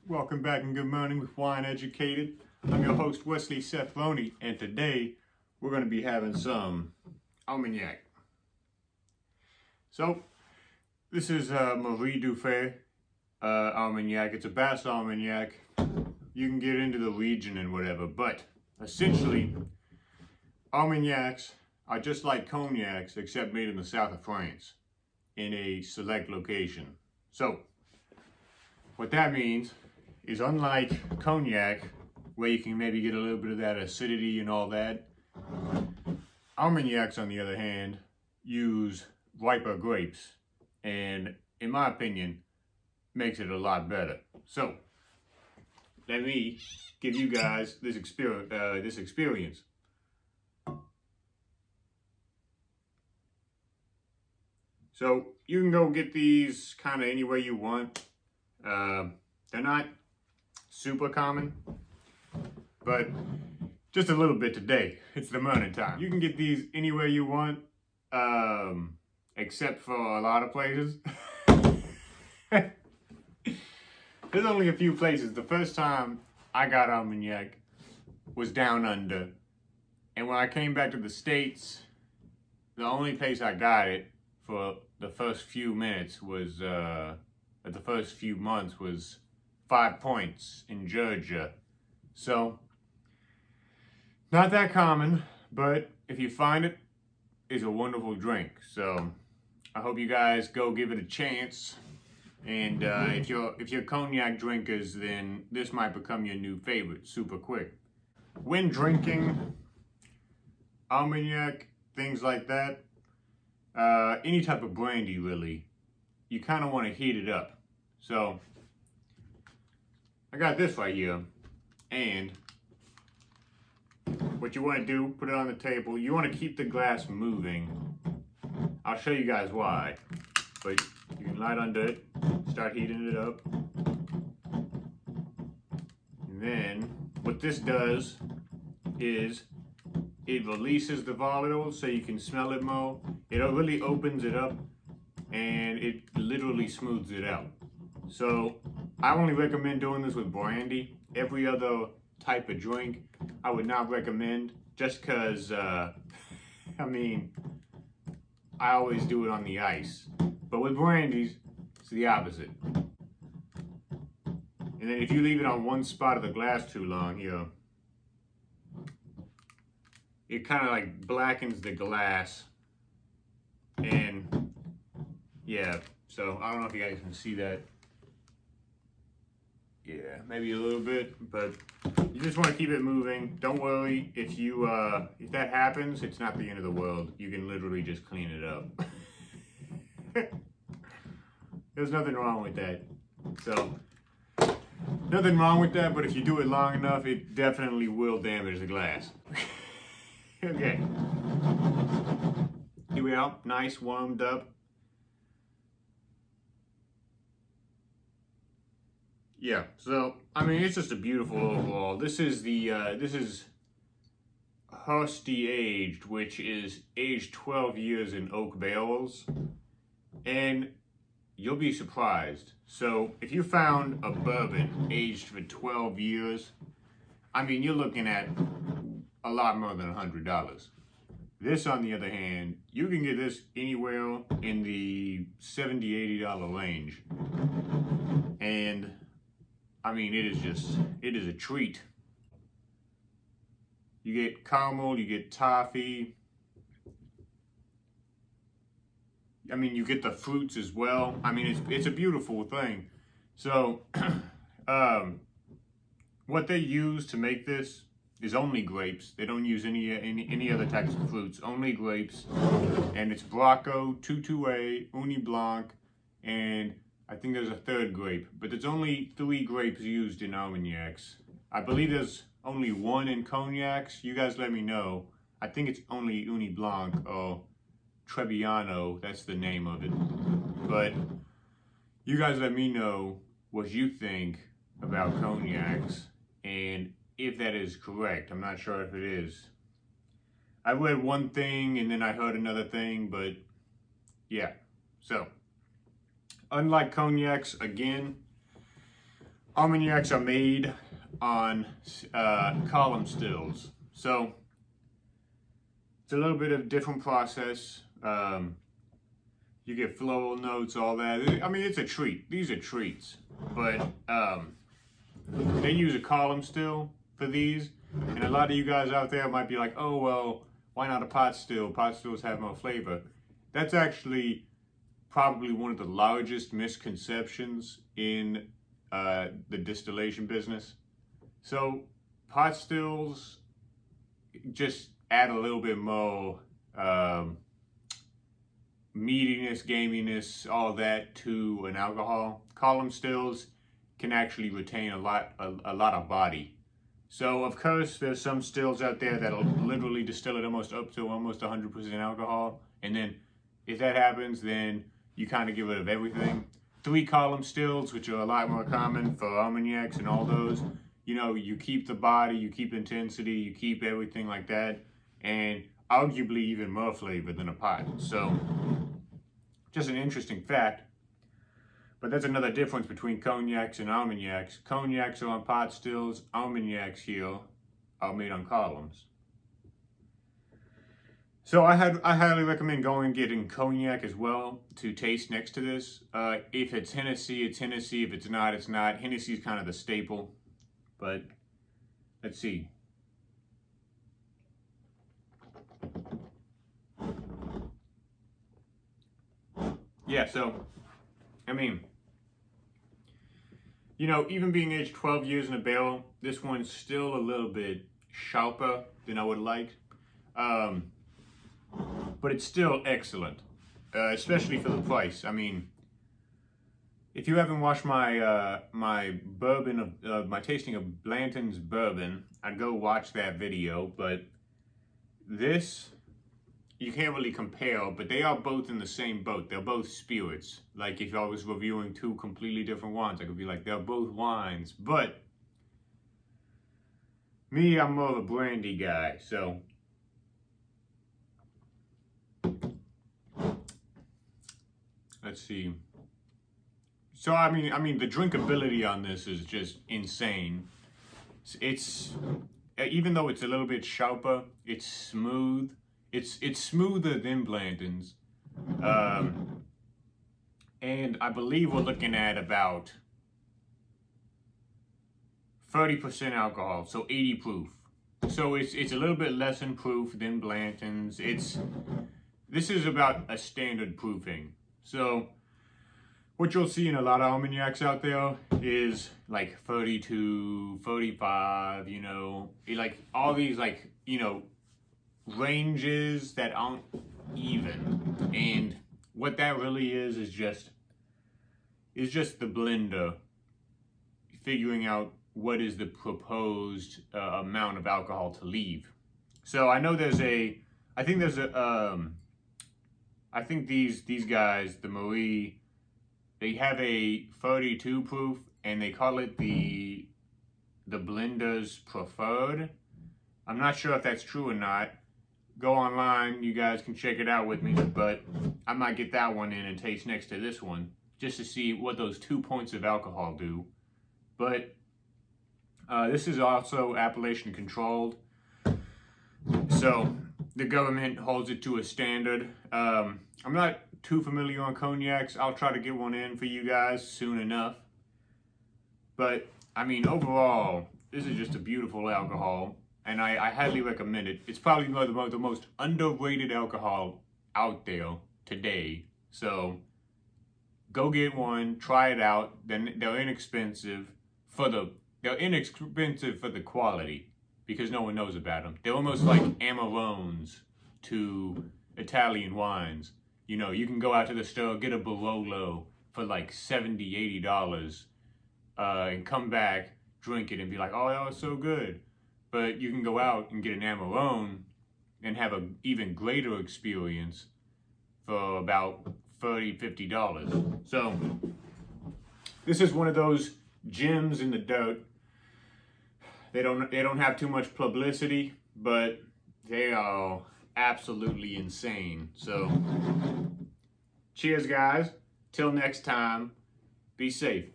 Welcome back and good morning with Wine Educated. I'm your host Wesley Seth Loney, and today we're going to be having some Armagnac. So this is Marie Dufay Armagnac. It's a Bass Armagnac. You can get into the region and whatever, but essentially Armagnacs are just like cognacs except made in the south of France in a select location. So what that means is, unlike cognac, where you can maybe get a little bit of that acidity and all that, Armagnacs, on the other hand, use riper grapes, and in my opinion, makes it a lot better. So let me give you guys this experience. So you can go get these kind of anywhere you want. They're not super common, but just a little bit today. It's the morning time. You can get these anywhere you want, except for a lot of places. There's only a few places. The first time I got Armagnac was down under, and when I came back to the States, the only place I got it for the first few minutes was, the first few months was 5 Points in Georgia. So, not that common, but if you find it, it's a wonderful drink. So, I hope you guys go give it a chance. And if you're cognac drinkers, then this might become your new favorite super quick. When drinking Armagnac, things like that, any type of brandy really, you kind of want to heat it up. So I got this right here, and what you want to do, put it on the table. You want to keep the glass moving. I'll show you guys why, but you can light under it, start heating it up, and then what this does is it releases the volatile so you can smell it more. It really opens it up, and it literally smooths it out. So I only recommend doing this with brandy. Every other type of drink I would not recommend, just because I mean, I always do it on the ice, but with brandies it's the opposite. And then if you leave it on one spot of the glass too long here, it kind of like blackens the glass. And yeah, so I don't know if you guys can see that. Yeah, maybe a little bit, but you just want to keep it moving. Don't worry, if that happens, it's not the end of the world. You can literally just clean it up. There's nothing wrong with that. So, nothing wrong with that, but if you do it long enough, it definitely will damage the glass. Okay. Here we are, nice, warmed up. Yeah, so, I mean, it's just a beautiful overall. This is Husty aged, which is aged 12 years in oak barrels. And you'll be surprised. So, if you found a bourbon aged for 12 years, I mean, you're looking at a lot more than $100. This, on the other hand, you can get this anywhere in the $70, $80 range. And I mean, it is a treat. You get caramel, you get toffee. I mean, you get the fruits as well. I mean, it's a beautiful thing. So, what they use to make this is only grapes. They don't use any other types of fruits, only grapes. And it's Braco, Tutué, Uni Blanc, and I think there's a third grape, but there's only 3 grapes used in Armagnacs. I believe there's only 1 in cognacs. You guys let me know. I think it's only Uni Blanc or Trebbiano. That's the name of it. But you guys let me know what you think about cognacs and if that is correct. I'm not sure if it is. I read one thing and then I heard another thing, but yeah. So, unlike cognacs, again, Armagnacs are made on column stills. So it's a little bit of a different process. You get floral notes, all that. I mean, it's a treat. These are treats. But they use a column still for these. And a lot of you guys out there might be like, oh, well, why not a pot still? Pot stills have more flavor. That's actually probably one of the largest misconceptions in the distillation business. So pot stills just add a little bit more meatiness, gaminess, all that to an alcohol. Column stills can actually retain a lot of body. So of course there's some stills out there that'll literally distill it up to almost 100% alcohol, and then if that happens, then you kind of get rid of everything. 3 column stills, which are a lot more common for Armagnacs and all those, you know, you keep the body, you keep intensity, you keep everything like that, and arguably even more flavor than a pot. So just an interesting fact. But that's another difference between cognacs and Armagnacs. Cognacs are on pot stills, Armagnacs here are made on columns. So I highly recommend going and getting cognac as well to taste next to this. If it's Hennessy, it's Hennessy. If it's not, it's not. Hennessy is kind of the staple. But let's see. Yeah, so, I mean, you know, even being aged 12 years in a barrel, this one's still a little bit sharper than I would like. But it's still excellent, especially for the price. I mean, if you haven't watched my my tasting of Blanton's bourbon, I'd go watch that video. But this, you can't really compare, but they are both in the same boat. They're both spirits. Like if I was reviewing 2 completely different wines, I could be like, they're both wines. But me, I'm more of a brandy guy, so. Let's see. So I mean, the drinkability on this is just insane. It's even though it's a little bit sharper, it's smooth. It's smoother than Blanton's, and I believe we're looking at about 30% alcohol, so 80 proof. So it's a little bit less in proof than Blanton's. This is about a standard proofing. So what you'll see in a lot of Armagnacs out there is like 32, 35, you know, like all these like, you know, ranges that aren't even. And what that really is just the blender figuring out what is the proposed amount of alcohol to leave. So I know I think these guys, the Marie, they have a 32 proof and they call it the blender's preferred. I'm not sure if that's true or not. Go online, you guys can check it out with me, but I might get that one in and taste next to this one just to see what those 2 points of alcohol do. But this is also appellation controlled, so the government holds it to a standard. I'm not too familiar on cognacs. I'll try to get one in for you guys soon enough. But, I mean, overall, this is just a beautiful alcohol, and I highly recommend it. It's probably the most underrated alcohol out there today. So, go get one, try it out. Then they're inexpensive for the quality, because no one knows about them. They're almost like Amarones to Italian wines. You know, you can go out to the store, get a Barolo for like $70, $80, and come back, drink it, and be like, oh, that was so good. But you can go out and get an Amarone and have an even greater experience for about $30, $50. So this is one of those gems in the dirt. They don't have too much publicity, but they are absolutely insane. So cheers, guys. Till next time, be safe.